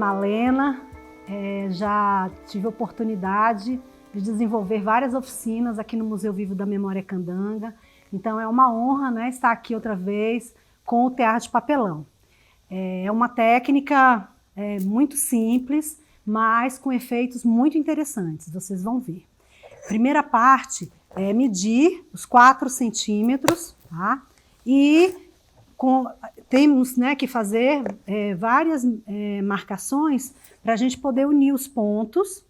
Malena, já tive a oportunidade de desenvolver várias oficinas aqui no Museu Vivo da Memória Candanga. Então é uma honra, né, estar aqui outra vez com o tear de papelão. É uma técnica muito simples, mas com efeitos muito interessantes, vocês vão ver. Primeira parte é medir os 4 centímetros, tá? E temos, né, que fazer várias marcações para a gente poder unir os pontos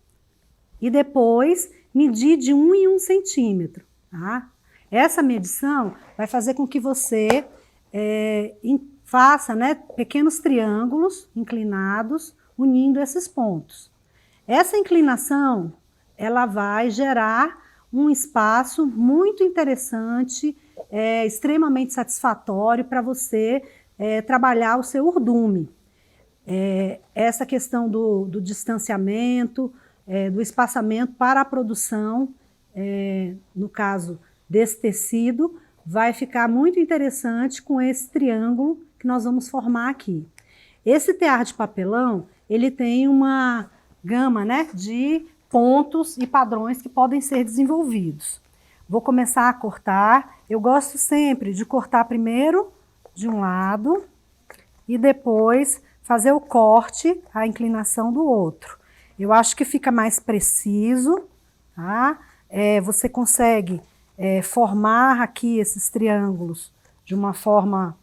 e depois medir de 1 em 1 centímetro, tá? Essa medição vai fazer com que você faça, né, pequenos triângulos inclinados unindo esses pontos. Essa inclinação, ela vai gerar um espaço muito interessante, extremamente satisfatório para você trabalhar o seu urdume. Essa questão do distanciamento, do espaçamento para a produção, no caso desse tecido, vai ficar muito interessante com esse triângulo que nós vamos formar aqui. Esse tear de papelão, ele tem uma gama, né, de pontos e padrões que podem ser desenvolvidos. Vou começar a cortar. Eu gosto sempre de cortar primeiro de um lado e depois fazer o corte, a inclinação do outro. Eu acho que fica mais preciso, tá? Você consegue formar aqui esses triângulos de uma forma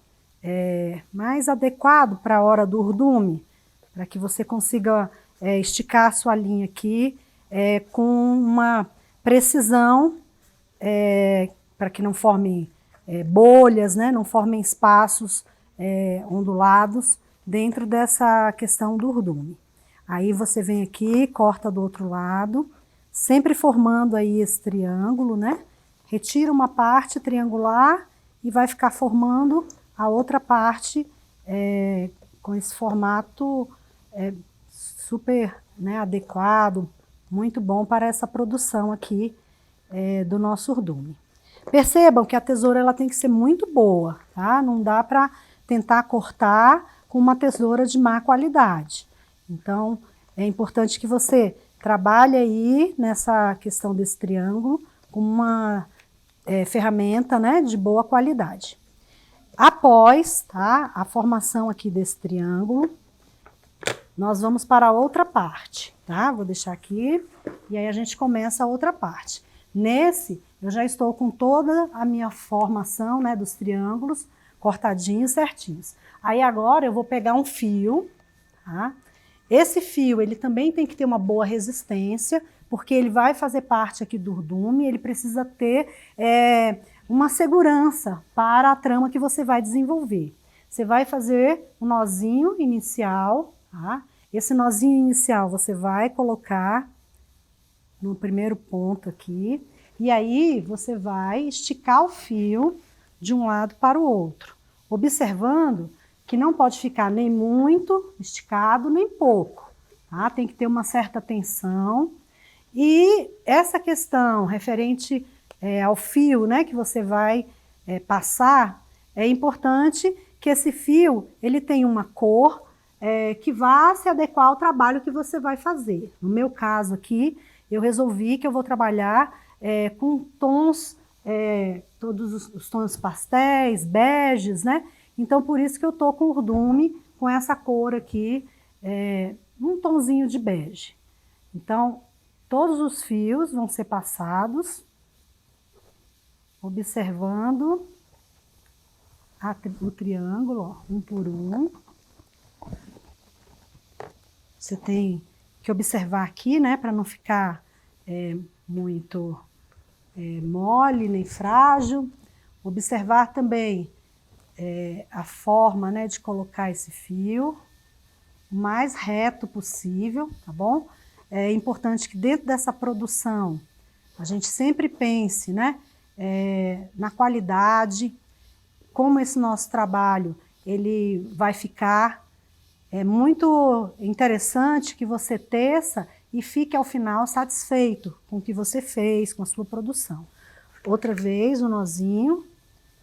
mais adequada para a hora do urdume, para que você consiga esticar a sua linha aqui com uma precisão, para que não formem bolhas, né? Não formem espaços ondulados dentro dessa questão do urdume. Aí você vem aqui, corta do outro lado, sempre formando aí esse triângulo, né? Retira uma parte triangular e vai ficar formando a outra parte com esse formato super, né, adequado, muito bom para essa produção aqui do nosso urdume. Percebam que a tesoura ela tem que ser muito boa, tá? Não dá para tentar cortar com uma tesoura de má qualidade. Então, é importante que você trabalhe aí nessa questão desse triângulo com uma ferramenta, né, de boa qualidade. Após, tá, a formação aqui desse triângulo, nós vamos para a outra parte, tá? Vou deixar aqui e aí a gente começa a outra parte. Nesse, eu já estou com toda a minha formação, né, dos triângulos cortadinhos, certinhos. Aí agora eu vou pegar um fio, tá? Esse fio, ele também tem que ter uma boa resistência, porque ele vai fazer parte aqui do urdume, ele precisa ter uma segurança para a trama que você vai desenvolver. Você vai fazer um nozinho inicial, tá? Esse nozinho inicial você vai colocar no primeiro ponto aqui, e aí você vai esticar o fio de um lado para o outro, observando que não pode ficar nem muito esticado, nem pouco, tá? Tem que ter uma certa tensão. E essa questão referente ao fio, né, que você vai passar, é importante que esse fio ele tenha uma cor que vá se adequar ao trabalho que você vai fazer. No meu caso aqui, eu resolvi que eu vou trabalhar com tons, todos os tons pastéis, beges, né? Então, por isso que eu tô com o urdume com essa cor aqui, um tonzinho de bege. Então, todos os fios vão ser passados, observando o triângulo, ó, um por um. Você tem que observar aqui, né, para não ficar muito mole nem frágil. Observar também a forma, né, de colocar esse fio o mais reto possível, tá bom? É importante que dentro dessa produção a gente sempre pense, né, na qualidade, como esse nosso trabalho ele vai ficar. É muito interessante que você teça e fique ao final satisfeito com o que você fez, com a sua produção. Outra vez o nozinho,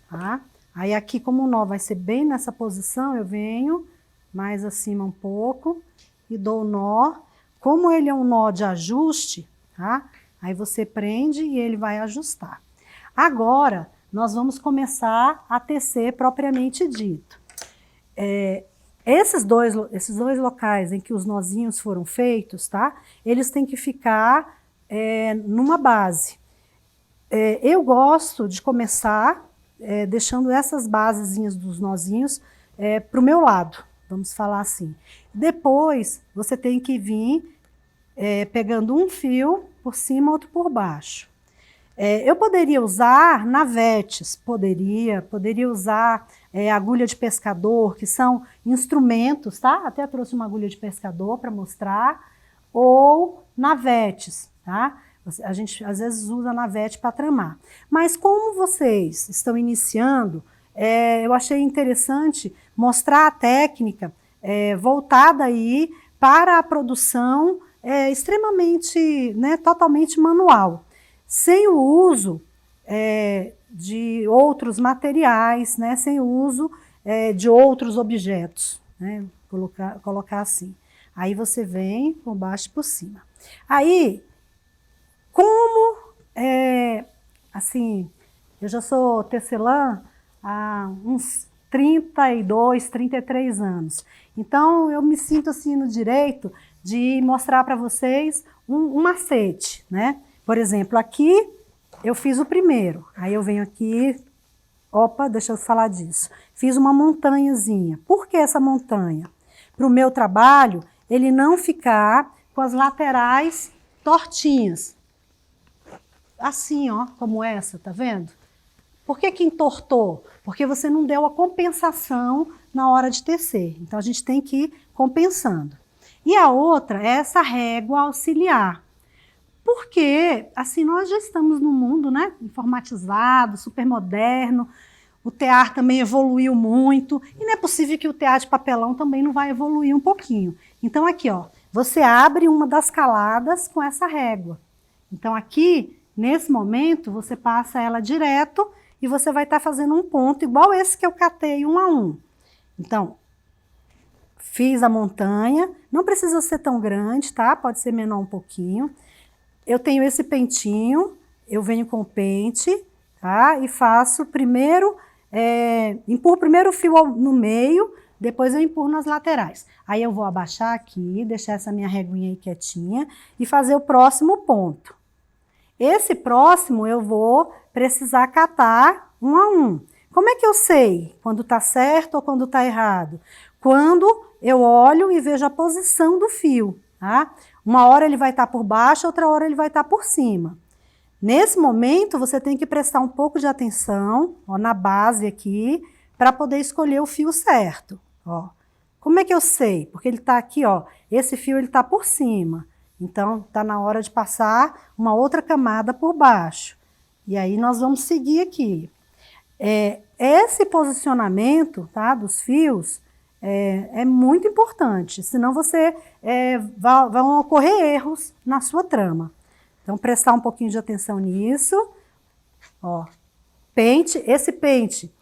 tá? Aí aqui, como o nó vai ser bem nessa posição, eu venho mais acima um pouco e dou o nó. Como ele é um nó de ajuste, tá? Aí você prende e ele vai ajustar. Agora, nós vamos começar a tecer propriamente dito. Esses dois locais em que os nozinhos foram feitos, tá? Eles têm que ficar numa base. Eu gosto de começar deixando essas basezinhas dos nozinhos para o meu lado, vamos falar assim. Depois, você tem que vir pegando um fio por cima, outro por baixo. Eu poderia usar navetes, poderia usar agulha de pescador, que são instrumentos, tá? Até trouxe uma agulha de pescador para mostrar, ou navetes, tá? A gente às vezes usa navete para tramar. Mas como vocês estão iniciando, eu achei interessante mostrar a técnica voltada aí para a produção extremamente, né, totalmente manual, sem o uso de outros materiais, né, sem o uso de outros objetos, né, colocar assim. Aí você vem por baixo e por cima. Aí, como, assim, eu já sou tecelã há uns 32, 33 anos. Então, eu me sinto assim no direito de mostrar para vocês um macete, né? Por exemplo, aqui eu fiz o primeiro, aí eu venho aqui, opa, deixa eu falar disso. Fiz uma montanhazinha. Por que essa montanha? Para o meu trabalho, ele não ficar com as laterais tortinhas. Assim, ó, como essa, tá vendo? Por que que entortou? Porque você não deu a compensação na hora de tecer. Então, a gente tem que ir compensando. E a outra é essa régua auxiliar. Porque, assim, nós já estamos num mundo, né, informatizado, super moderno, o tear também evoluiu muito, e não é possível que o tear de papelão também não vai evoluir um pouquinho. Então, aqui, ó, você abre uma das caladas com essa régua. Então, aqui, nesse momento, você passa ela direto e você vai estar fazendo um ponto igual esse que eu catei 1 a 1. Então, fiz a montanha, não precisa ser tão grande, tá? Pode ser menor um pouquinho. Eu tenho esse pentinho, eu venho com o pente, tá? E faço primeiro, empurro primeiro o fio no meio, depois eu empurro nas laterais. Aí eu vou abaixar aqui, deixar essa minha reguinha aí quietinha e fazer o próximo ponto. Esse próximo eu vou precisar catar 1 a 1. Como é que eu sei quando tá certo ou quando tá errado? Quando eu olho e vejo a posição do fio, tá? Uma hora ele vai estar por baixo, outra hora ele vai estar por cima. Nesse momento, você tem que prestar um pouco de atenção, ó, na base aqui, para poder escolher o fio certo. Ó. Como é que eu sei? Porque ele está aqui, ó, esse fio ele está por cima. Então, está na hora de passar uma outra camada por baixo. E aí, nós vamos seguir aqui. Esse posicionamento, tá, dos fios é muito importante, senão vão ocorrer erros na sua trama. Então, prestar um pouquinho de atenção nisso. Ó, pente, esse pente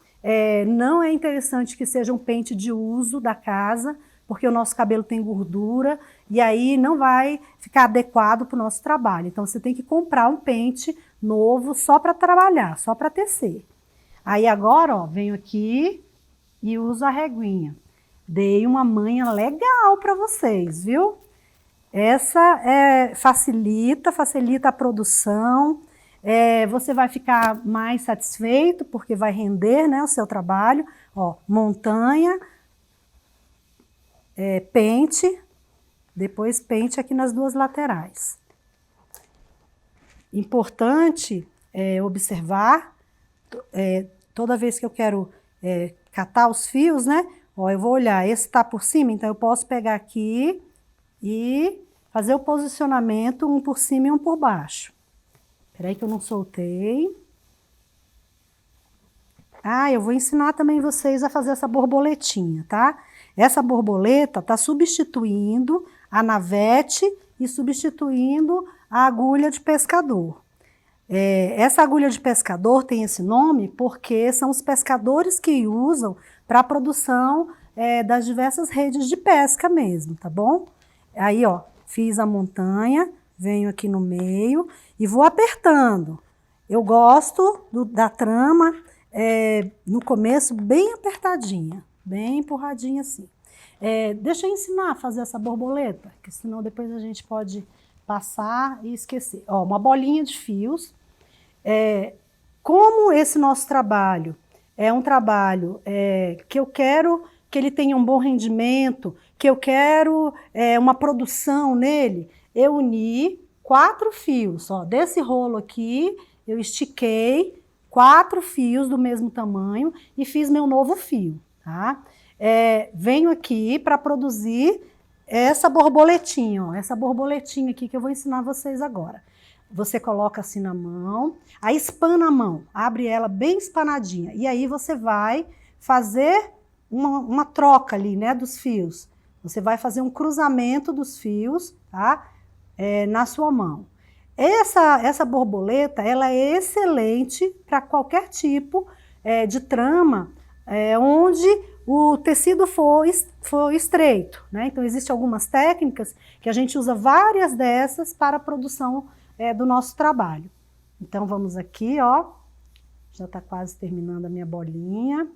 não é interessante que seja um pente de uso da casa, porque o nosso cabelo tem gordura e aí não vai ficar adequado para o nosso trabalho. Então, você tem que comprar um pente novo só para trabalhar, só para tecer. Aí agora, ó, venho aqui e uso a reguinha. Dei uma manha legal para vocês, viu? Essa facilita a produção, você vai ficar mais satisfeito, porque vai render, né, o seu trabalho. Ó, montanha, pente, depois pente aqui nas duas laterais. Importante observar, toda vez que eu quero catar os fios, né, ó, eu vou olhar, esse tá por cima, então eu posso pegar aqui e fazer o posicionamento, um por cima e um por baixo. Peraí que eu não soltei. Eu vou ensinar também vocês a fazer essa borboletinha, tá? Essa borboleta tá substituindo a navete e substituindo a agulha de pescador. Essa agulha de pescador tem esse nome porque são os pescadores que usam para a produção das diversas redes de pesca mesmo, tá bom? Aí, ó, fiz a montanha, venho aqui no meio e vou apertando. Eu gosto da trama no começo bem apertadinha, bem empurradinha assim. Deixa eu ensinar a fazer essa borboleta, que senão depois a gente pode passar e esquecer. Ó, uma bolinha de fios. Como esse nosso trabalho é um trabalho que eu quero que ele tenha um bom rendimento, que eu quero uma produção nele, eu uni 4 fios. Ó, desse rolo aqui, eu estiquei 4 fios do mesmo tamanho e fiz meu novo fio, tá? Venho aqui para produzir essa borboletinha, ó, essa borboletinha aqui que eu vou ensinar vocês agora. Você coloca assim na mão, aí espana a mão, abre ela bem espanadinha, e aí você vai fazer uma troca ali, né, dos fios. Você vai fazer um cruzamento dos fios, tá? Na sua mão. Essa borboleta, ela é excelente para qualquer tipo de trama, onde o tecido for estreito, né? Então, existem algumas técnicas que a gente usa várias dessas para a produção do nosso trabalho. Então, vamos aqui, ó. Já está quase terminando a minha bolinha.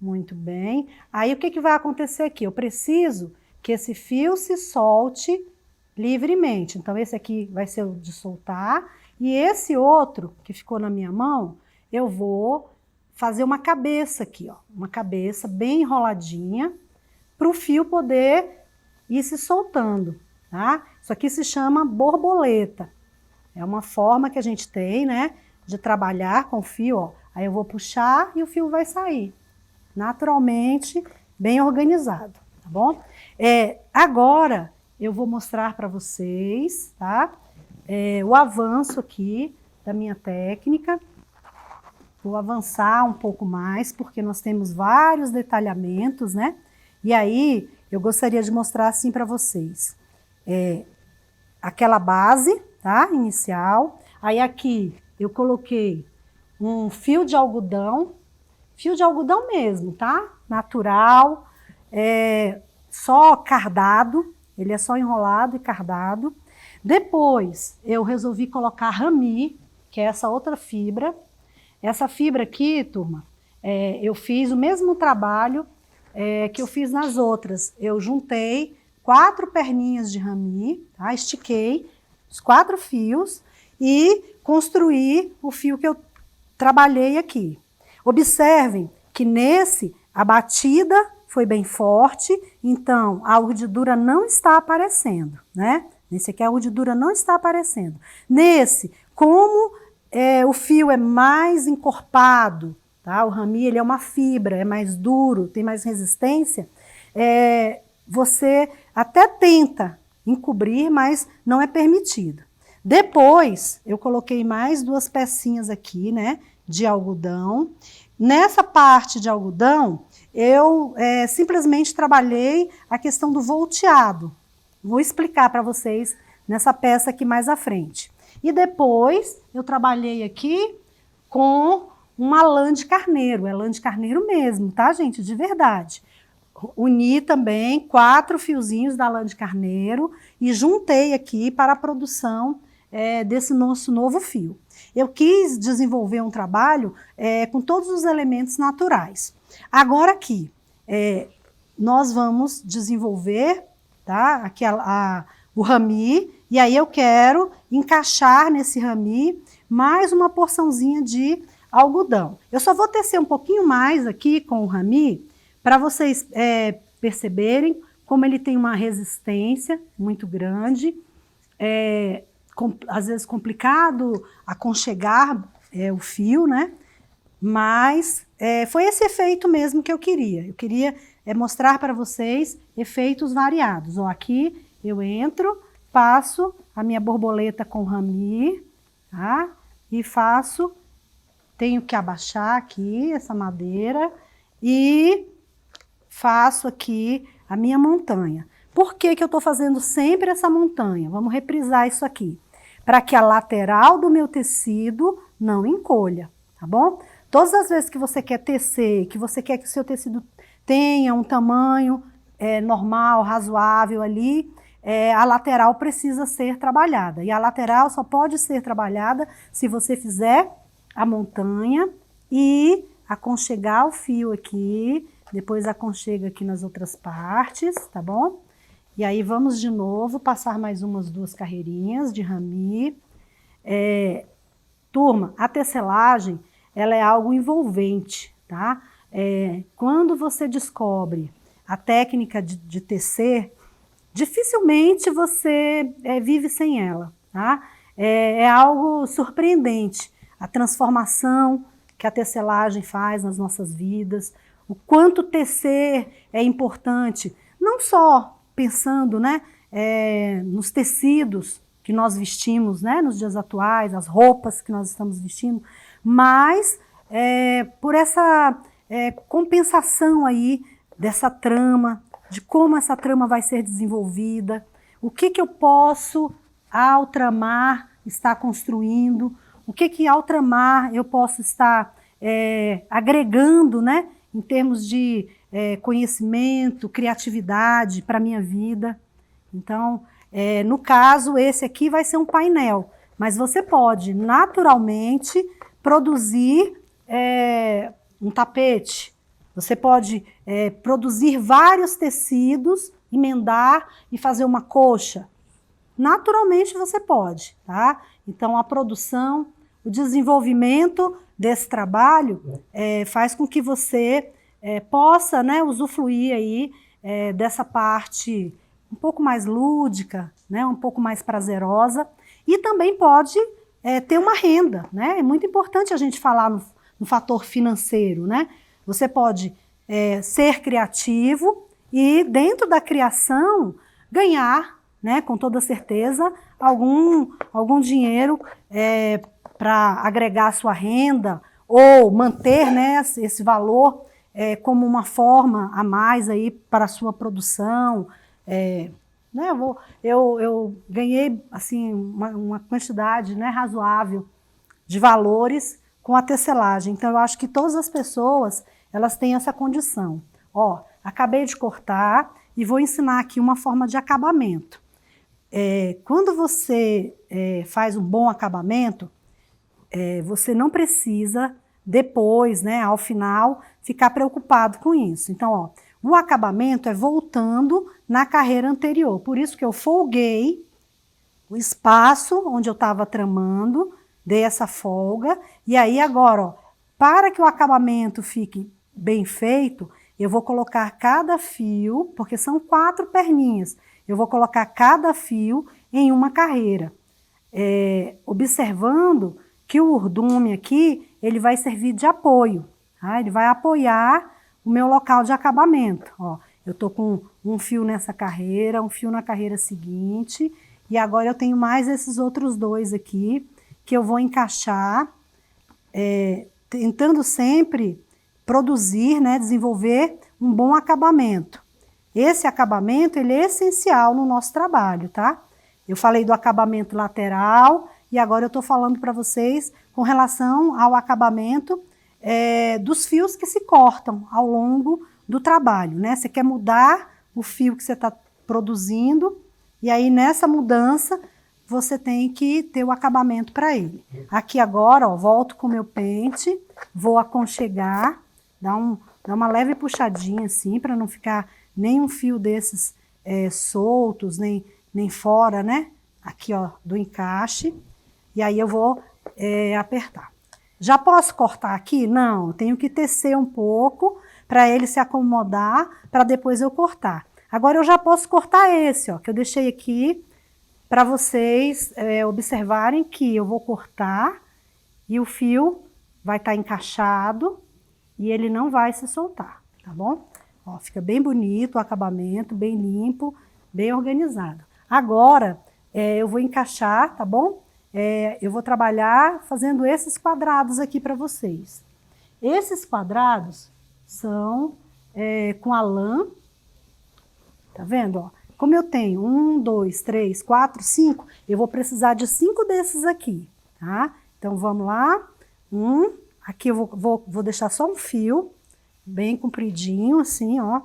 Muito bem. Aí, o que vai acontecer aqui? Eu preciso que esse fio se solte livremente. Então, esse aqui vai ser o de soltar. E esse outro, que ficou na minha mão, eu vou fazer uma cabeça aqui, ó. Uma cabeça bem enroladinha, para o fio poder ir se soltando, tá? Isso aqui se chama borboleta. É uma forma que a gente tem, né, de trabalhar com o fio, ó. Aí eu vou puxar e o fio vai sair. Naturalmente, bem organizado, tá bom? Agora, eu vou mostrar para vocês, tá? O avanço aqui da minha técnica. Vou avançar um pouco mais, porque nós temos vários detalhamentos, né? E aí, eu gostaria de mostrar assim para vocês. Aquela base, tá? Inicial. Aí aqui, eu coloquei um fio de algodão mesmo, tá? Natural, só cardado, ele é só enrolado e cardado. Depois, eu resolvi colocar rami, que é essa outra fibra. Essa fibra aqui, turma, eu fiz o mesmo trabalho que eu fiz nas outras. Eu juntei 4 perninhas de rami, tá? Estiquei os 4 fios e construí o fio que eu trabalhei aqui. Observem que nesse a batida foi bem forte, então a urdidura não está aparecendo, né? Nesse aqui a urdidura não está aparecendo. Nesse, como o fio é mais encorpado, tá? O rami ele é uma fibra, é mais duro, tem mais resistência, você até tenta encobrir, mas não é permitido. Depois, eu coloquei mais 2 pecinhas aqui, né, de algodão. Nessa parte de algodão, eu simplesmente trabalhei a questão do volteado. Vou explicar para vocês nessa peça aqui mais à frente. E depois, eu trabalhei aqui com uma lã de carneiro. É lã de carneiro mesmo, tá, gente? De verdade. Uni também 4 fiozinhos da lã de carneiro e juntei aqui para a produção desse nosso novo fio. Eu quis desenvolver um trabalho com todos os elementos naturais. Agora aqui, nós vamos desenvolver, tá, aqui o rami, e aí eu quero encaixar nesse rami mais uma porçãozinha de algodão. Eu só vou tecer um pouquinho mais aqui com o rami, para vocês perceberem como ele tem uma resistência muito grande, às vezes complicado aconchegar o fio, né? Mas foi esse efeito mesmo que eu queria. Eu queria mostrar para vocês efeitos variados. Ó, aqui eu entro, passo a minha borboleta com rami, tá? E tenho que abaixar aqui essa madeira e faço aqui a minha montanha. Por que que eu estou fazendo sempre essa montanha? Vamos reprisar isso aqui. Para que a lateral do meu tecido não encolha, tá bom? Todas as vezes que você quer tecer, que você quer que o seu tecido tenha um tamanho normal, razoável ali, a lateral precisa ser trabalhada. E a lateral só pode ser trabalhada se você fizer a montanha e aconchegar o fio aqui, depois aconchega aqui nas outras partes, tá bom? E aí vamos de novo passar mais umas 2 carreirinhas de rami. Turma, a tecelagem, ela é algo envolvente, tá? Quando você descobre a técnica de tecer, dificilmente você vive sem ela, tá? É algo surpreendente, a transformação que a tecelagem faz nas nossas vidas, o quanto tecer é importante, não só pensando, né, nos tecidos que nós vestimos, né, nos dias atuais, as roupas que nós estamos vestindo, mas por essa compensação aí dessa trama, de como essa trama vai ser desenvolvida, o que eu posso, ao tramar, estar construindo, o que ao tramar eu posso estar agregando, né, em termos de conhecimento, criatividade para a minha vida. Então, no caso, esse aqui vai ser um painel, mas você pode naturalmente produzir um tapete, você pode produzir vários tecidos, emendar e fazer uma coxa. Naturalmente você pode, tá? Então a produção, o desenvolvimento desse trabalho faz com que você possa, né, usufruir aí dessa parte um pouco mais lúdica, né, um pouco mais prazerosa, e também pode ter uma renda, né? É muito importante a gente falar no fator financeiro, né? Você pode ser criativo e dentro da criação ganhar, né, com toda certeza, algum dinheiro para agregar a sua renda ou manter, né, esse valor como uma forma a mais aí para a sua produção. Né, eu ganhei assim, uma quantidade, né, razoável de valores com a tecelagem. Então eu acho que todas as pessoas elas têm essa condição. Ó, acabei de cortar e vou ensinar aqui uma forma de acabamento. Quando você faz um bom acabamento, você não precisa depois, né, ao final, ficar preocupado com isso. Então, ó, o acabamento é voltando na carreira anterior. Por isso que eu folguei o espaço onde eu estava tramando, dei essa folga, e aí agora, ó, para que o acabamento fique bem feito, eu vou colocar cada fio, porque são 4 perninhas, eu vou colocar cada fio em uma carreira, observando que o urdume aqui, ele vai servir de apoio, tá? Ele vai apoiar o meu local de acabamento. Ó, eu tô com um fio nessa carreira, um fio na carreira seguinte, e agora eu tenho mais esses outros 2 aqui, que eu vou encaixar, tentando sempre produzir, né, desenvolver um bom acabamento. Esse acabamento, ele é essencial no nosso trabalho, tá? Eu falei do acabamento lateral e agora eu estou falando para vocês com relação ao acabamento dos fios que se cortam ao longo do trabalho, né? Você quer mudar o fio que você está produzindo e aí nessa mudança você tem que ter o acabamento para ele. Aqui agora, ó, volto com o meu pente, vou aconchegar, dar uma leve puxadinha assim, para não ficar nenhum fio desses soltos, nem fora, né? Aqui, ó, do encaixe. E aí eu vou apertar. Já posso cortar aqui? Não, tenho que tecer um pouco para ele se acomodar, para depois eu cortar. Agora eu já posso cortar esse, ó, que eu deixei aqui, para vocês observarem que eu vou cortar e o fio vai estar encaixado e ele não vai se soltar, tá bom? Ó, fica bem bonito o acabamento, bem limpo, bem organizado. Agora, eu vou encaixar, tá bom? Eu vou trabalhar fazendo esses quadrados aqui para vocês. Esses quadrados são com a lã, tá vendo, ó? Como eu tenho 1, 2, 3, 4, 5, eu vou precisar de 5 desses aqui, tá? Então, vamos lá. Aqui eu vou deixar só um fio, bem compridinho, assim, ó.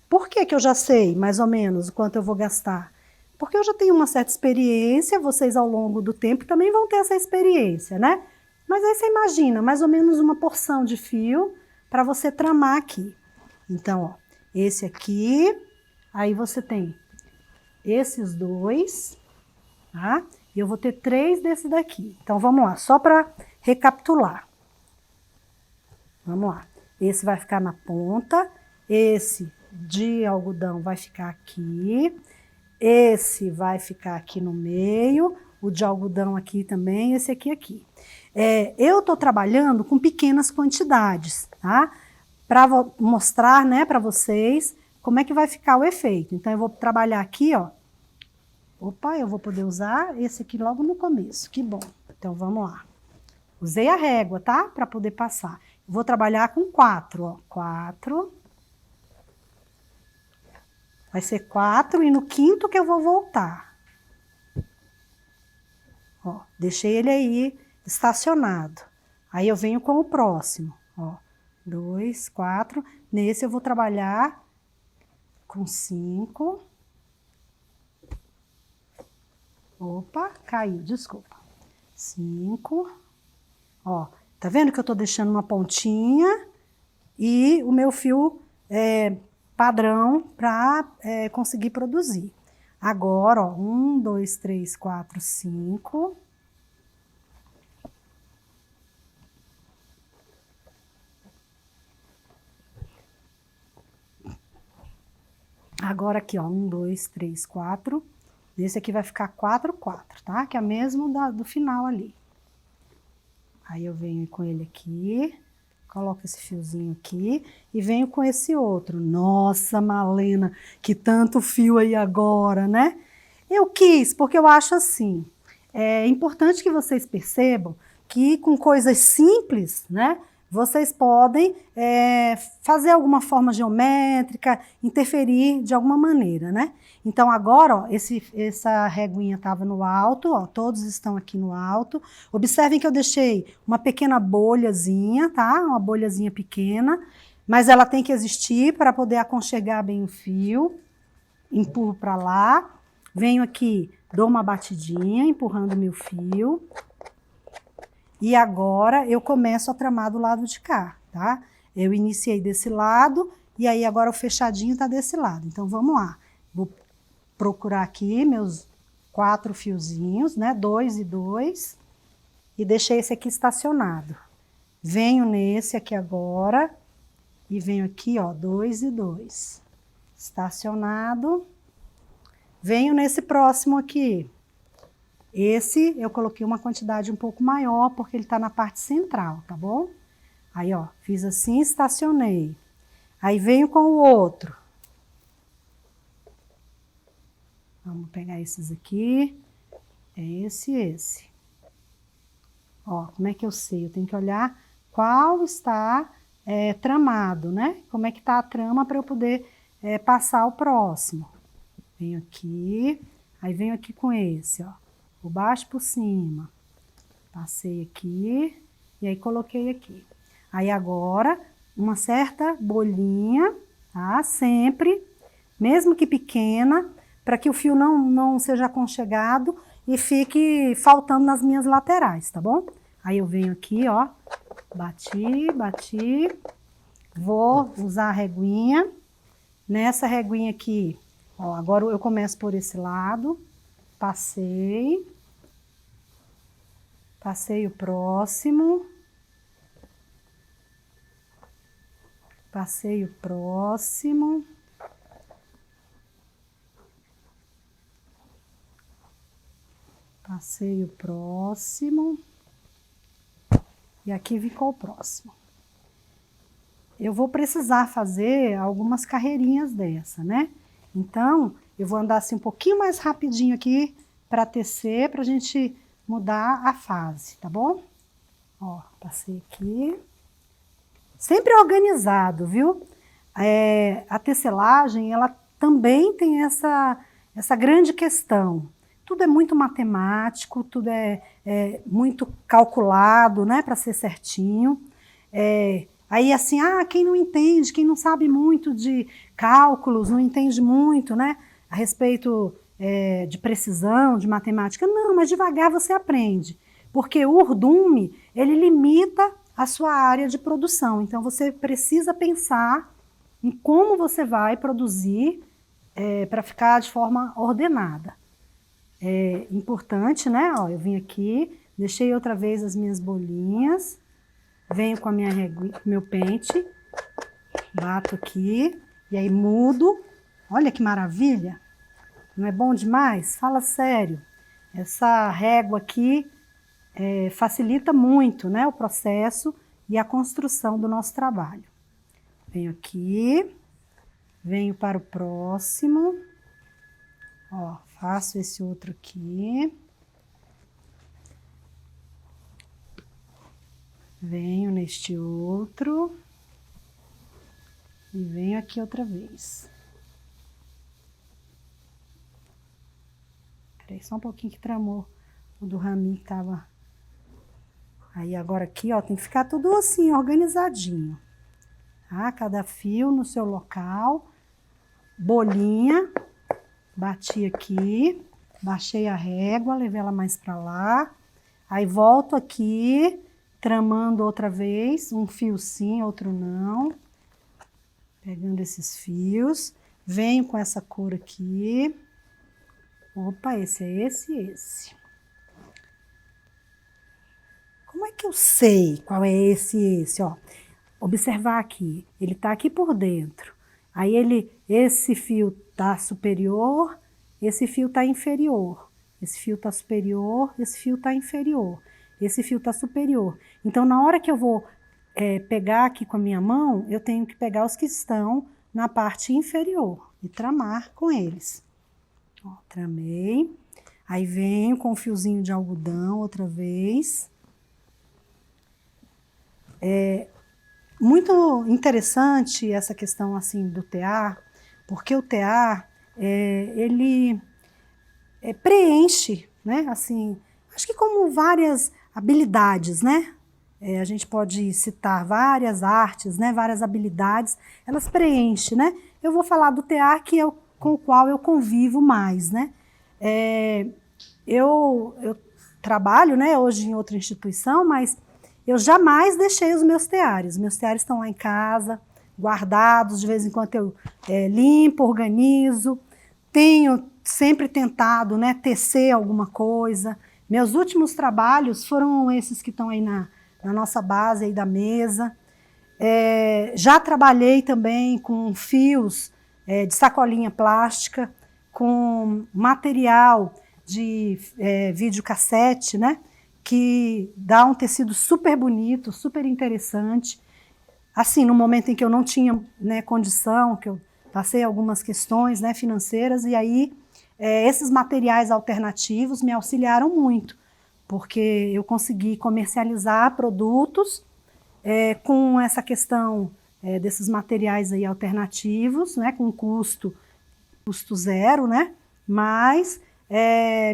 Por que que eu já sei, mais ou menos, o quanto eu vou gastar? Porque eu já tenho uma certa experiência, vocês ao longo do tempo também vão ter essa experiência, né? Mas aí você imagina, mais ou menos uma porção de fio para você tramar aqui. Então, ó, esse aqui, aí você tem esses dois, tá? E eu vou ter 3 desse daqui. Então, vamos lá, só para recapitular. Vamos lá. Esse vai ficar na ponta, esse de algodão vai ficar aqui, esse vai ficar aqui no meio, o de algodão aqui também, esse aqui. Eu tô trabalhando com pequenas quantidades, tá? Para mostrar, né, para vocês como é que vai ficar o efeito. Então, eu vou trabalhar aqui, ó. Opa, eu vou poder usar esse aqui logo no começo, que bom. Então, vamos lá. Usei a régua, tá? Para poder passar. Vou trabalhar com 4, ó. 4. Vai ser 4 e no quinto que eu vou voltar. Ó, deixei ele aí estacionado. Aí eu venho com o próximo, ó. 2, 4. Nesse eu vou trabalhar com 5. Opa, caiu, desculpa. 5. Ó, tá vendo que eu tô deixando uma pontinha e o meu fio padrão para conseguir produzir. Agora, ó, 1, 2, 3, 4, 5. Agora aqui, ó, 1, 2, 3, 4. Esse aqui vai ficar 4, 4, tá? Que é o mesmo do final ali. Aí eu venho com ele aqui, coloco esse fiozinho aqui e venho com esse outro. Nossa, Malena, que tanto fio aí agora, né? Eu quis, porque eu acho assim, é importante que vocês percebam que com coisas simples, né? Vocês podem fazer alguma forma geométrica, interferir de alguma maneira, né? Então, agora, ó, essa reguinha estava no alto, ó, todos estão aqui no alto. Observem que eu deixei uma pequena bolhazinha, tá? Uma bolhazinha pequena, mas ela tem que existir para poder aconchegar bem o fio. Empurro para lá, venho aqui, dou uma batidinha, empurrando meu fio. E agora eu começo a tramar do lado de cá, tá? Eu iniciei desse lado e aí agora o fechadinho tá desse lado. Então, vamos lá. Vou procurar aqui meus 4 fiozinhos, né? 2 e 2. E deixei esse aqui estacionado. Venho nesse aqui agora e venho aqui, ó, 2 e 2. Estacionado. Venho nesse próximo aqui. Esse eu coloquei uma quantidade um pouco maior, porque ele tá na parte central, tá bom? Aí, ó, fiz assim, estacionei. Aí venho com o outro. Vamos pegar esses aqui. É esse e esse. Ó, como é que eu sei? Eu tenho que olhar qual está tramado, né? Como é que tá a trama para eu poder passar o próximo. Venho aqui, aí venho aqui com esse, ó. Por baixo por cima. Passei aqui e aí coloquei aqui. Aí agora, uma certa bolinha, tá? Sempre, mesmo que pequena, para que o fio não seja aconchegado e fique faltando nas minhas laterais, tá bom? Aí eu venho aqui, ó, bati, bati, vou usar a reguinha. Nessa reguinha aqui, ó, agora eu começo por esse lado, passei o próximo, passei o próximo, passei o próximo, e aqui ficou o próximo. Eu vou precisar fazer algumas carreirinhas dessa, né? Então, eu vou andar assim um pouquinho mais rapidinho aqui para tecer, para a gente mudar a fase, tá bom? Ó, passei aqui. Sempre organizado, viu? A tecelagem, ela também tem essa grande questão. Tudo é muito matemático, tudo é muito calculado, né, para ser certinho. Aí assim, quem não entende, quem não sabe muito de cálculos, não entende muito, né, a respeito de precisão, de matemática. Não, mas devagar você aprende. Porque o urdume, ele limita a sua área de produção. Então, você precisa pensar em como você vai produzir para ficar de forma ordenada. É importante, né? Ó, eu vim aqui, deixei outra vez as minhas bolinhas, venho com a minha meu pente, bato aqui, e aí mudo. Olha que maravilha! Não é bom demais? Fala sério. Essa régua aqui facilita muito, né, o processo e a construção do nosso trabalho. Venho aqui, venho para o próximo. Ó, faço esse outro aqui. Venho neste outro. E venho aqui outra vez. Peraí, só um pouquinho que tramou o do raminho que tava... Aí agora aqui, ó, tem que ficar tudo assim, organizadinho. Tá? Cada fio no seu local. Bolinha. Bati aqui, baixei a régua, levei ela mais para lá. Aí volto aqui, tramando outra vez, um fio sim, outro não. Pegando esses fios, venho com essa cor aqui. Opa, esse é esse e esse. Como é que eu sei qual é esse e esse? Ó, observar aqui, ele tá aqui por dentro. Aí esse fio tá superior, esse fio tá inferior. Esse fio tá superior, esse fio tá inferior. Esse fio tá superior. Então, na hora que eu vou pegar aqui com a minha mão, eu tenho que pegar os que estão na parte inferior e tramar com eles. Ó, tramei. Aí venho com o fiozinho de algodão outra vez. Muito interessante essa questão assim do tear, porque o tear, ele preenche, né? Assim, acho que como várias habilidades, né? A gente pode citar várias artes, né? Várias habilidades, elas preenchem, né? Eu vou falar do tear que é com o qual eu convivo mais, né? Eu trabalho, né, hoje em outra instituição, mas eu jamais deixei os meus teares. Meus teares estão lá em casa, guardados, de vez em quando eu limpo, organizo. Tenho sempre tentado, né, tecer alguma coisa. Meus últimos trabalhos foram esses que estão aí na nossa base aí da mesa. Já trabalhei também com fios de sacolinha plástica, com material de videocassete, né? Que dá um tecido super bonito, super interessante. Assim, no momento em que eu não tinha, né, condição, que eu passei algumas questões, né, financeiras, e aí esses materiais alternativos me auxiliaram muito, porque eu consegui comercializar produtos com essa questão desses materiais aí alternativos, né, com custo zero, né, mas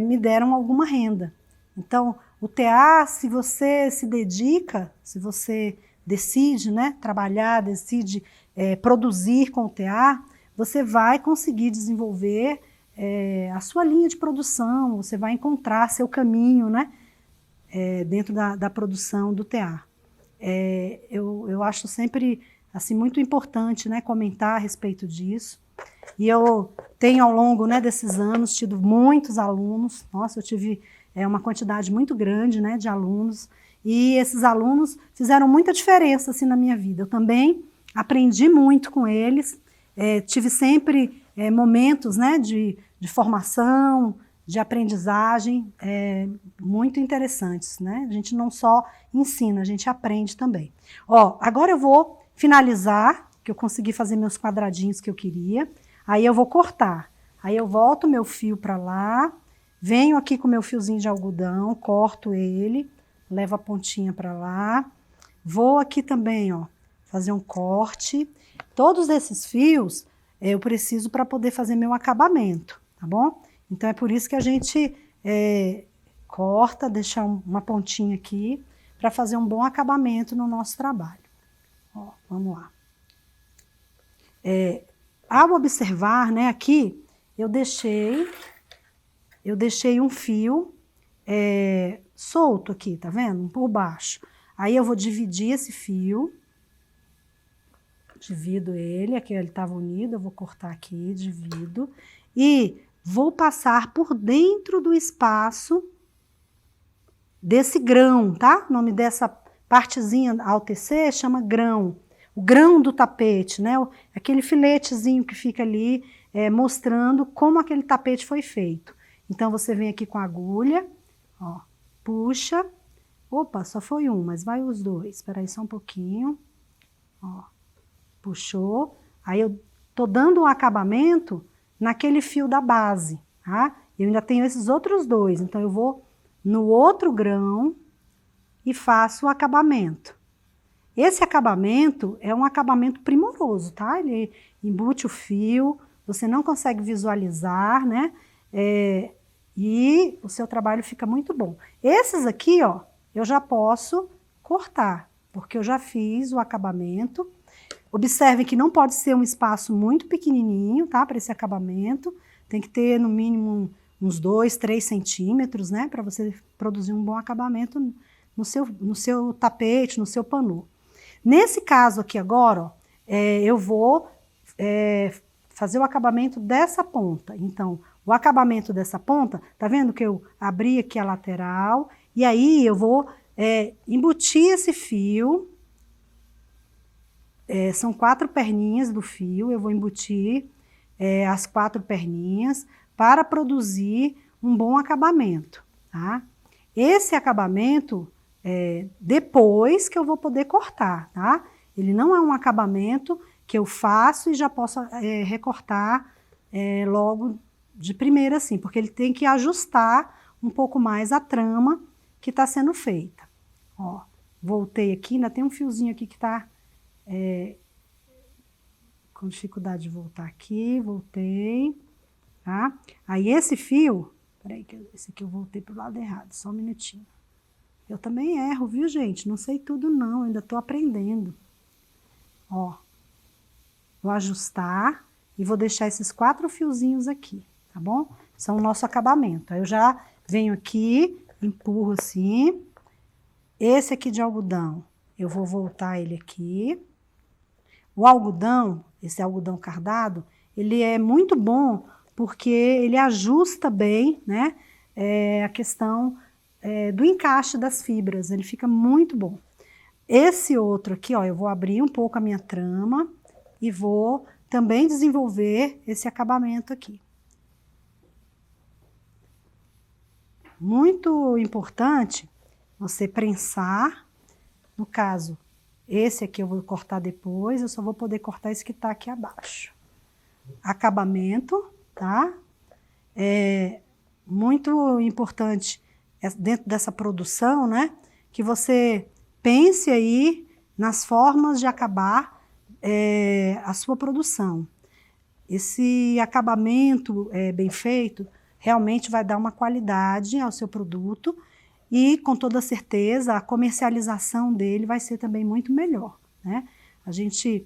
me deram alguma renda. Então, o tear, se você se dedica, se você decide, né, trabalhar, decide produzir com o tear, você vai conseguir desenvolver a sua linha de produção, você vai encontrar seu caminho, né, dentro da produção do tear. Eu acho sempre assim, muito importante, né, comentar a respeito disso. E eu tenho, ao longo, né, desses anos, tido muitos alunos. Nossa, eu tive uma quantidade muito grande, né, de alunos. E esses alunos fizeram muita diferença assim, na minha vida. Eu também aprendi muito com eles. Tive sempre momentos, né, de formação, de aprendizagem muito interessantes, né? A gente não só ensina, a gente aprende também. Ó, agora eu vou finalizar, que eu consegui fazer meus quadradinhos que eu queria. Aí eu vou cortar. Aí eu volto meu fio para lá, venho aqui com meu fiozinho de algodão, corto ele, levo a pontinha para lá. Vou aqui também, ó, fazer um corte. Todos esses fios eu preciso para poder fazer meu acabamento, tá bom? Então é por isso que a gente corta, deixa uma pontinha aqui, para fazer um bom acabamento no nosso trabalho. Ó, vamos lá. Ao observar, né, aqui, eu deixei eu deixei um fio solto aqui, tá vendo? Por baixo. Aí eu vou dividir esse fio, divido ele, aqui ele estava unido, eu vou cortar aqui, divido, e vou passar por dentro do espaço desse grão, tá? O nome dessa partezinha ao tecer chama grão. O grão do tapete, né? Aquele filetezinho que fica ali mostrando como aquele tapete foi feito. Então, você vem aqui com a agulha, ó, puxa. Opa, só foi um, mas vai os dois. Espera aí só um pouquinho. Ó, puxou. Aí eu tô dando um acabamento naquele fio da base, tá? Eu ainda tenho esses outros dois, então eu vou no outro grão e faço o acabamento. Esse acabamento é um acabamento primoroso, tá? Ele embute o fio, você não consegue visualizar, né? E o seu trabalho fica muito bom. Esses aqui, ó, eu já posso cortar, porque eu já fiz o acabamento. Observe que não pode ser um espaço muito pequenininho, tá? Para esse acabamento. Tem que ter, no mínimo, uns 2, 3 centímetros, né? Para você produzir um bom acabamento no seu tapete, no seu pano. Nesse caso aqui agora, ó, eu vou fazer o acabamento dessa ponta. Então, o acabamento dessa ponta, tá vendo que eu abri aqui a lateral? E aí eu vou embutir esse fio. São 4 perninhas do fio, eu vou embutir as 4 perninhas para produzir um bom acabamento, tá? Esse acabamento, depois que eu vou poder cortar, tá? Ele não é um acabamento que eu faço e já posso recortar logo de primeira assim, porque ele tem que ajustar um pouco mais a trama que está sendo feita. Ó, voltei aqui, ainda tem um fiozinho aqui que está com dificuldade de voltar aqui, voltei, tá? Aí esse fio, peraí, que esse aqui eu voltei pro lado errado, só um minutinho. Eu também erro, viu, gente? Não sei tudo não, ainda tô aprendendo. Ó, vou ajustar e vou deixar esses 4 fiozinhos aqui, tá bom? São o nosso acabamento. Aí eu já venho aqui, empurro assim. Esse aqui de algodão, eu vou voltar ele aqui. O algodão, esse algodão cardado, ele é muito bom porque ele ajusta bem, né, a questão do encaixe das fibras, ele fica muito bom. Esse outro aqui, ó, eu vou abrir um pouco a minha trama e vou também desenvolver esse acabamento aqui. Muito importante você prensar, no caso, esse aqui eu vou cortar depois, eu só vou poder cortar esse que tá aqui abaixo. Acabamento, tá? Muito importante dentro dessa produção, né? Que você pense aí nas formas de acabar a sua produção. Esse acabamento bem feito realmente vai dar uma qualidade ao seu produto e, com toda certeza, a comercialização dele vai ser também muito melhor, né? A gente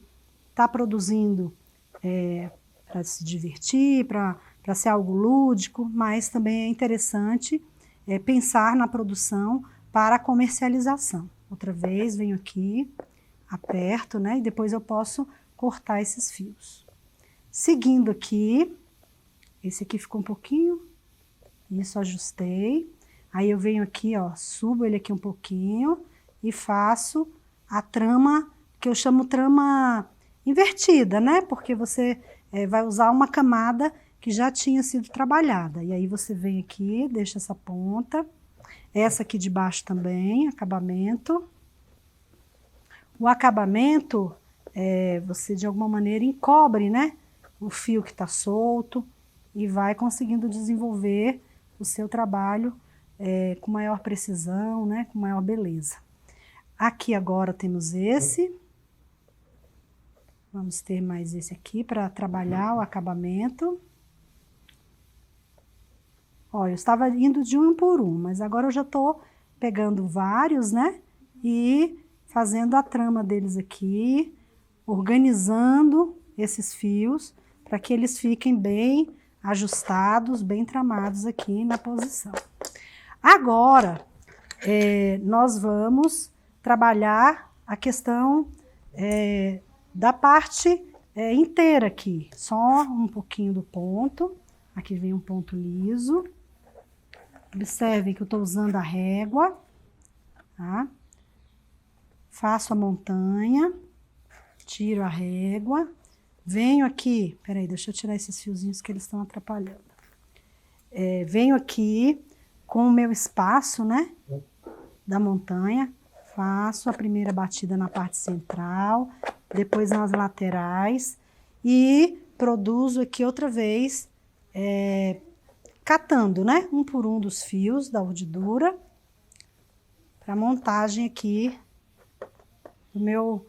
está produzindo para se divertir, para ser algo lúdico, mas também é interessante pensar na produção para a comercialização. Outra vez, venho aqui, aperto, né? E depois eu posso cortar esses fios. Seguindo aqui, esse aqui ficou um pouquinho, isso, ajustei. Aí eu venho aqui, ó, subo ele aqui um pouquinho e faço a trama, que eu chamo trama invertida, né? Porque você vai usar uma camada que já tinha sido trabalhada. E aí você vem aqui, deixa essa ponta, essa aqui de baixo também, acabamento. O acabamento, você de alguma maneira encobre, né? O fio que tá solto e vai conseguindo desenvolver o seu trabalho com maior precisão, né, com maior beleza. Aqui agora temos esse. Vamos ter mais esse aqui para trabalhar o acabamento. Ó, eu estava indo de um por um, mas agora eu já estou pegando vários, né, e fazendo a trama deles aqui, organizando esses fios para que eles fiquem bem ajustados, bem tramados aqui na posição. Agora, nós vamos trabalhar a questão da parte inteira aqui. Só um pouquinho do ponto. Aqui vem um ponto liso. Observem que eu estou usando a régua, tá? Faço a montanha, tiro a régua, venho aqui, peraí, deixa eu tirar esses fiozinhos que eles estão atrapalhando. Venho aqui com o meu espaço, né, da montanha, faço a primeira batida na parte central, depois nas laterais e produzo aqui outra vez, catando, né, um por um dos fios da urdidura para montagem aqui do meu,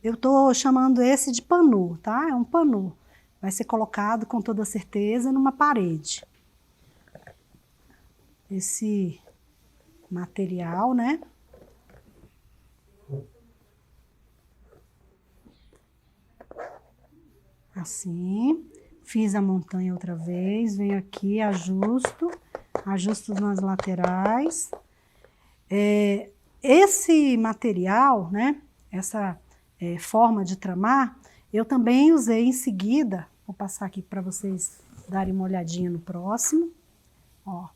eu tô chamando esse de panu, tá? É um panu, vai ser colocado com toda certeza numa parede. Esse material, né? Assim, fiz a montanha outra vez, venho aqui, ajusto nas laterais. Esse material, né, essa forma de tramar, eu também usei em seguida, vou passar aqui para vocês darem uma olhadinha no próximo, ó.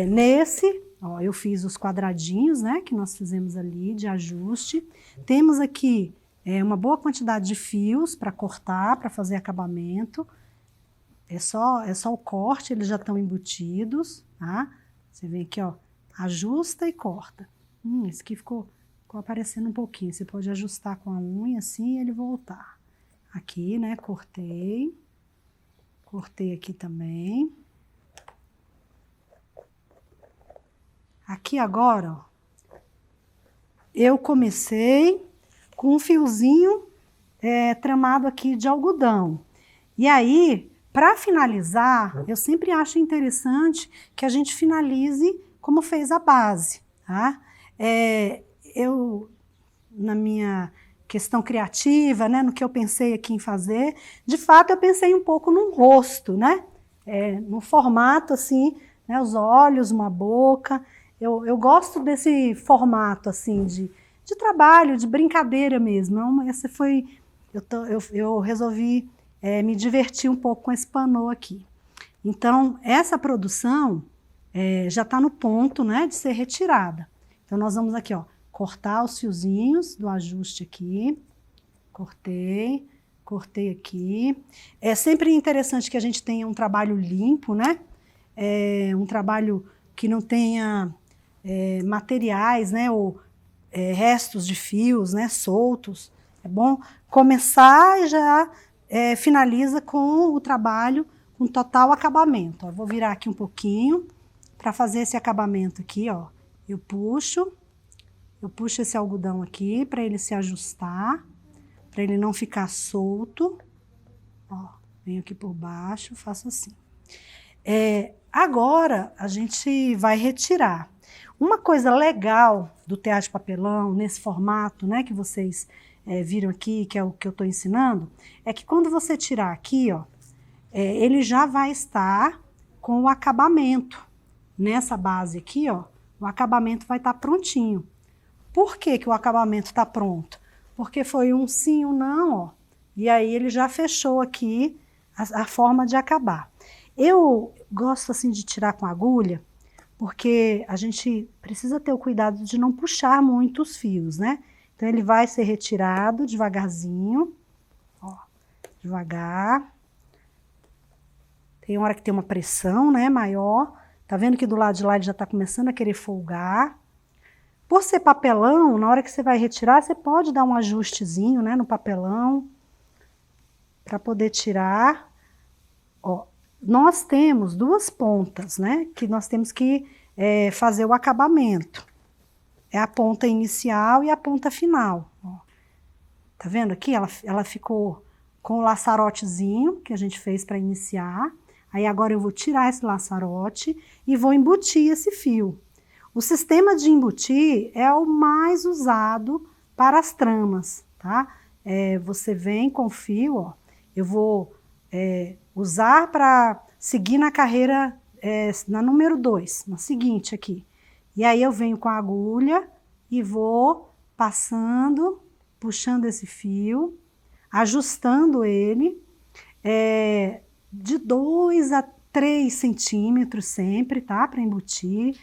Nesse, ó, eu fiz os quadradinhos, né, que nós fizemos ali de ajuste. Temos aqui uma boa quantidade de fios para cortar, para fazer acabamento. É só o corte, eles já estão embutidos, tá? Você vê aqui, ó, ajusta e corta. Esse aqui ficou aparecendo um pouquinho. Você pode ajustar com a unha assim e ele voltar. Aqui, né, cortei. Cortei aqui também. Aqui agora, ó, eu comecei com um fiozinho tramado aqui de algodão. E aí, para finalizar, eu sempre acho interessante que a gente finalize como fez a base, tá? Eu, na minha questão criativa, né, no que eu pensei aqui em fazer, de fato eu pensei um pouco num rosto, né? No formato assim, né, os olhos, uma boca. Eu gosto desse formato assim de trabalho, de brincadeira mesmo. Eu resolvi me divertir um pouco com esse pano aqui. Então, essa produção já está no ponto, né, de ser retirada. Então, nós vamos aqui, ó, cortar os fiozinhos do ajuste aqui. Cortei aqui. É sempre interessante que a gente tenha um trabalho limpo, né? Um trabalho que não tenha materiais, né, ou restos de fios, né, soltos. É bom começar e já finaliza com o trabalho com total acabamento. Ó, vou virar aqui um pouquinho para fazer esse acabamento aqui, ó. Eu puxo esse algodão aqui para ele se ajustar, para ele não ficar solto. Ó, venho aqui por baixo, faço assim. Agora a gente vai retirar. Uma coisa legal do tear de papelão, nesse formato, né, que vocês viram aqui, que é o que eu estou ensinando, é que quando você tirar aqui, ó, ele já vai estar com o acabamento. Nessa base aqui, ó, o acabamento vai estar prontinho. Por que que o acabamento está pronto? Porque foi um sim, um não, ó, e aí ele já fechou aqui a forma de acabar. Eu gosto assim de tirar com agulha, porque a gente precisa ter o cuidado de não puxar muito os fios, né? Então, ele vai ser retirado devagarzinho, ó, devagar. Tem hora que tem uma pressão, né, maior. Tá vendo que do lado de lá ele já tá começando a querer folgar. Por ser papelão, na hora que você vai retirar, você pode dar um ajustezinho, né, no papelão, para poder tirar. Ó, nós temos duas pontas, né, que nós temos que fazer o acabamento. É a ponta inicial e a ponta final. Ó. Tá vendo aqui? Ela ficou com o laçarotezinho que a gente fez para iniciar. Aí agora eu vou tirar esse laçarote e vou embutir esse fio. O sistema de embutir é o mais usado para as tramas, tá? Você vem com o fio, ó, eu vou usar para seguir na carreira, na número 2, na seguinte aqui. E aí eu venho com a agulha e vou passando, puxando esse fio, ajustando ele, de 2 a 3 centímetros sempre, tá? Para embutir,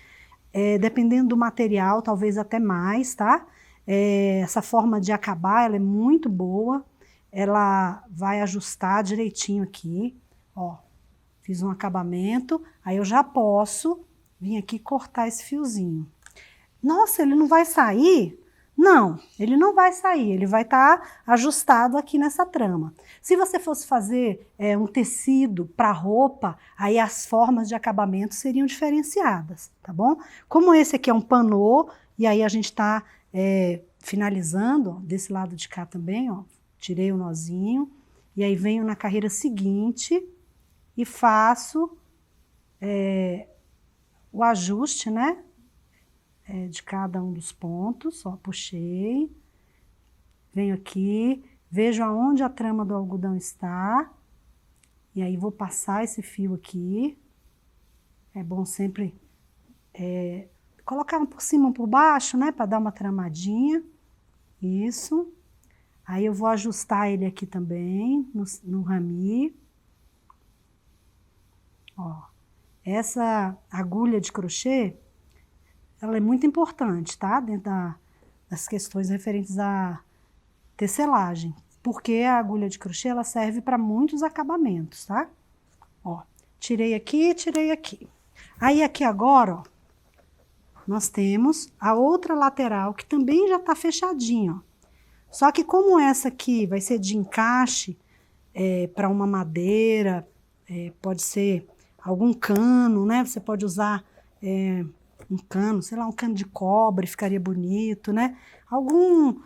dependendo do material, talvez até mais, tá? Essa forma de acabar, ela é muito boa, ela vai ajustar direitinho aqui, ó. Fiz um acabamento, aí eu já posso vir aqui cortar esse fiozinho. Nossa, ele não vai sair? Não, ele não vai sair, ele vai estar ajustado aqui nessa trama. Se você fosse fazer um tecido para roupa, aí as formas de acabamento seriam diferenciadas, tá bom? Como esse aqui é um panô, e aí a gente está finalizando, ó, desse lado de cá também, ó, tirei o nozinho, e aí venho na carreira seguinte e faço o ajuste, né? De cada um dos pontos, ó, puxei, venho aqui, vejo aonde a trama do algodão está, e aí vou passar esse fio aqui. É bom sempre colocar um por cima, um por baixo, né, para dar uma tramadinha, isso. Aí eu vou ajustar ele aqui também, no rami. Ó, essa agulha de crochê, ela é muito importante, tá? Dentro das questões referentes à tecelagem. Porque a agulha de crochê, ela serve para muitos acabamentos, tá? Ó, tirei aqui, tirei aqui. Aí aqui agora, ó, nós temos a outra lateral, que também já tá fechadinha, ó. Só que como essa aqui vai ser de encaixe para uma madeira, pode ser algum cano, né? Você pode usar um cano, sei lá, um cano de cobre, ficaria bonito, né? Algum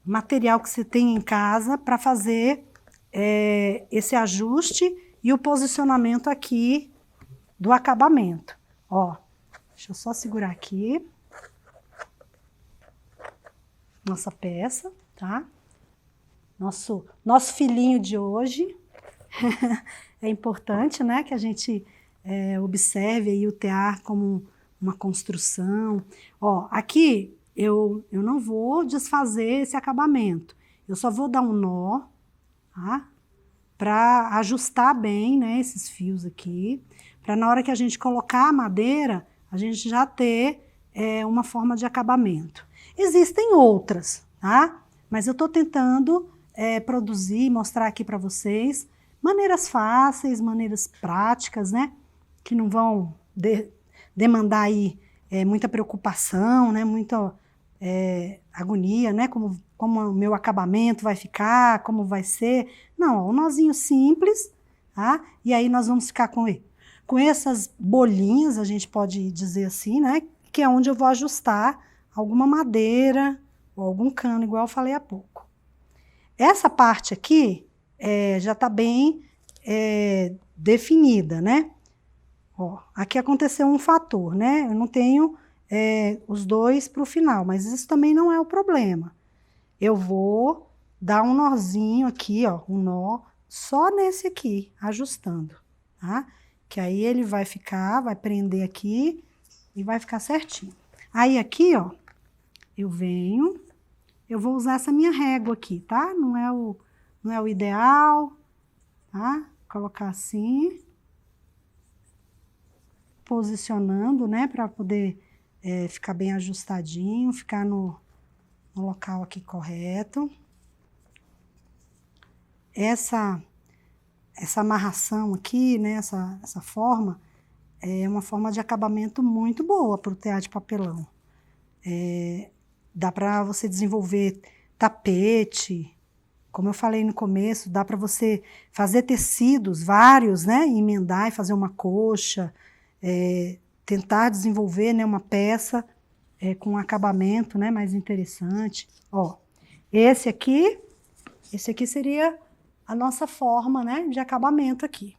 material que você tem em casa para fazer esse ajuste e o posicionamento aqui do acabamento. Ó, deixa eu só segurar aqui. Nossa peça, tá? Nosso filhinho de hoje. É importante, né, que a gente observe aí o tear como uma construção. Ó, aqui eu não vou desfazer esse acabamento. Eu só vou dar um nó, tá? Para ajustar bem, né, esses fios aqui, para na hora que a gente colocar a madeira, a gente já ter uma forma de acabamento. Existem outras, tá? Mas eu tô tentando produzir, mostrar aqui para vocês maneiras fáceis, maneiras práticas, né? Que não vão demandar aí muita preocupação, né? Muita agonia, né? Como o meu acabamento vai ficar, como vai ser. Não, um nozinho simples, tá? E aí nós vamos ficar com essas bolinhas, a gente pode dizer assim, né? Que é onde eu vou ajustar alguma madeira ou algum cano, igual eu falei há pouco. Essa parte aqui já está bem definida, né? Ó, aqui aconteceu um fator, né? Eu não tenho os dois para o final, mas isso também não é o problema. Eu vou dar um nozinho aqui, ó, um nó só nesse aqui, ajustando, tá? Que aí ele vai prender aqui e vai ficar certinho. Aí aqui, ó, eu vou usar essa minha régua aqui, tá? Não é o ideal, tá? Colocar assim, posicionando, né? Para poder ficar bem ajustadinho, ficar no local aqui correto. Essa amarração aqui, né? Essa forma é uma forma de acabamento muito boa para o tear de papelão. Dá para você desenvolver tapete, como eu falei no começo, dá para você fazer tecidos vários, né? Emendar e fazer uma coxa, tentar desenvolver, né, uma peça com um acabamento, né, mais interessante. Ó, esse aqui seria a nossa forma, né, de acabamento aqui.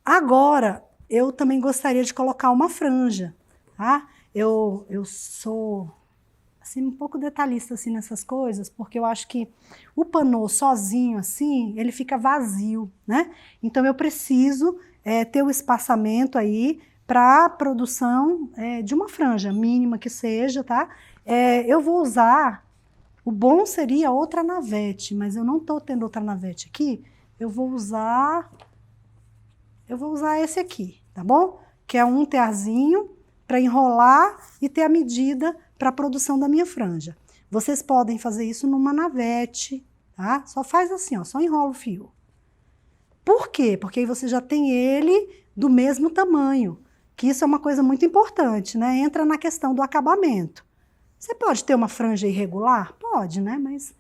Agora, eu também gostaria de colocar uma franja, tá? Eu sou assim, um pouco detalhista assim, nessas coisas, porque eu acho que o panô sozinho, assim, ele fica vazio, né? Então eu preciso ter o espaçamento aí para a produção de uma franja, mínima que seja, tá? Eu vou usar, o bom seria outra navete, mas eu não estou tendo outra navete aqui, eu vou usar esse aqui, tá bom? Que é um tearzinho para enrolar e ter a medida para a produção da minha franja. Vocês podem fazer isso numa navete, tá? Só faz assim, ó, só enrola o fio. Por quê? Porque aí você já tem ele do mesmo tamanho, que isso é uma coisa muito importante, né? Entra na questão do acabamento. Você pode ter uma franja irregular? Pode, né? Mas,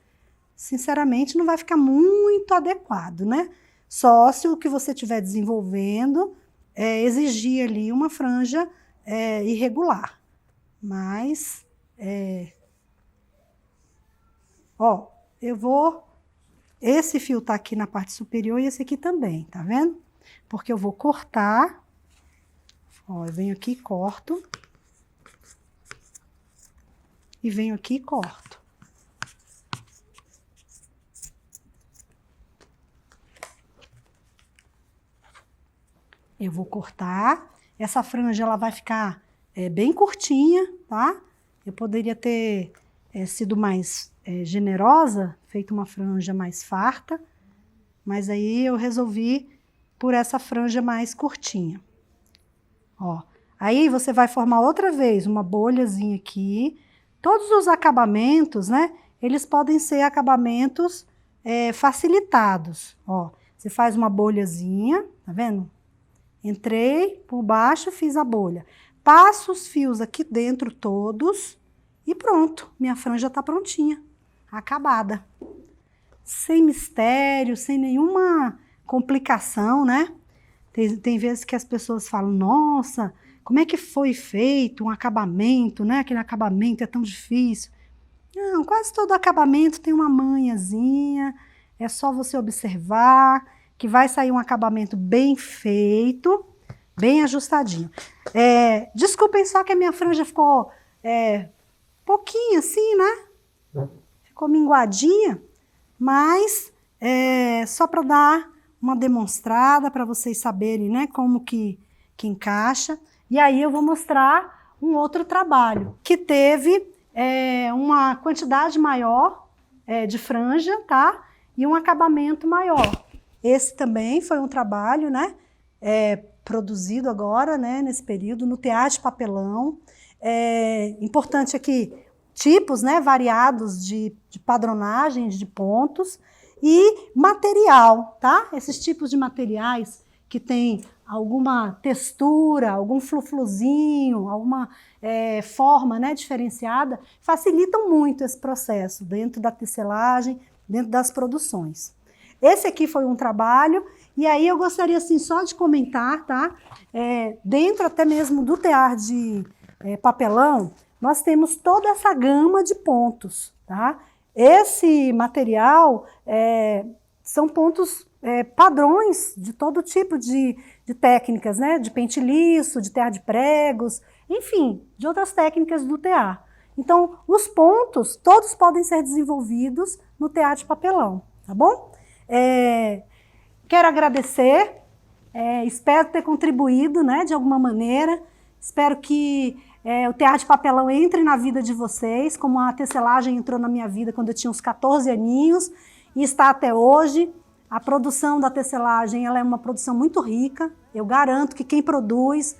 sinceramente, não vai ficar muito adequado, né? Só se o que você estiver desenvolvendo exigir ali uma franja irregular. Mas, ó, esse fio tá aqui na parte superior e esse aqui também, tá vendo? Porque eu vou cortar, ó, eu venho aqui e corto. E venho aqui e corto. Eu vou cortar. Essa franja ela vai ficar bem curtinha, tá? Eu poderia ter sido mais generosa, feito uma franja mais farta, mas aí eu resolvi por essa franja mais curtinha. Ó, aí você vai formar outra vez uma bolhazinha aqui. Todos os acabamentos, né, eles podem ser acabamentos facilitados. Ó, você faz uma bolhazinha, tá vendo? Entrei por baixo, fiz a bolha. Passo os fios aqui dentro todos e pronto, minha franja tá prontinha, acabada. Sem mistério, sem nenhuma complicação, né? Tem vezes que as pessoas falam, nossa, como é que foi feito um acabamento, né? Aquele acabamento é tão difícil. Não, quase todo acabamento tem uma manhazinha, é só você observar que vai sair um acabamento bem feito, bem ajustadinho. Desculpem só que a minha franja ficou pouquinho assim, né? Ficou minguadinha, mas só para dar uma demonstrada para vocês saberem, né, como que encaixa. E aí eu vou mostrar um outro trabalho que teve uma quantidade maior de franja, tá? E um acabamento maior. Esse também foi um trabalho, né, produzido agora, né, nesse período, no tear de papelão. Importante aqui, tipos, né, variados de padronagens de pontos e material, tá? Esses tipos de materiais que tem alguma textura, algum flufluzinho, alguma forma, né, diferenciada, facilitam muito esse processo dentro da tecelagem, dentro das produções. Esse aqui foi um trabalho, e aí eu gostaria assim, só de comentar, tá? Dentro até mesmo do tear de papelão, nós temos toda essa gama de pontos, tá? Esse material são pontos padrões de todo tipo de técnicas, né? De pente liso, de tear de pregos, enfim, de outras técnicas do tear. Então, os pontos, todos podem ser desenvolvidos no tear de papelão, tá bom? Quero agradecer, espero ter contribuído, né, de alguma maneira, espero que o tear de papelão entre na vida de vocês, como a tecelagem entrou na minha vida quando eu tinha uns 14 aninhos e está até hoje. A produção da tecelagem ela é uma produção muito rica, eu garanto que quem produz,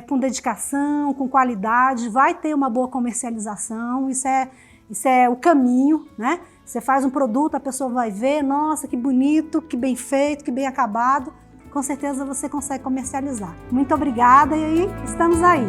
com dedicação, com qualidade, vai ter uma boa comercialização, isso é o caminho, né? Você faz um produto, a pessoa vai ver, nossa, que bonito, que bem feito, que bem acabado, com certeza você consegue comercializar. Muito obrigada e aí, estamos aí.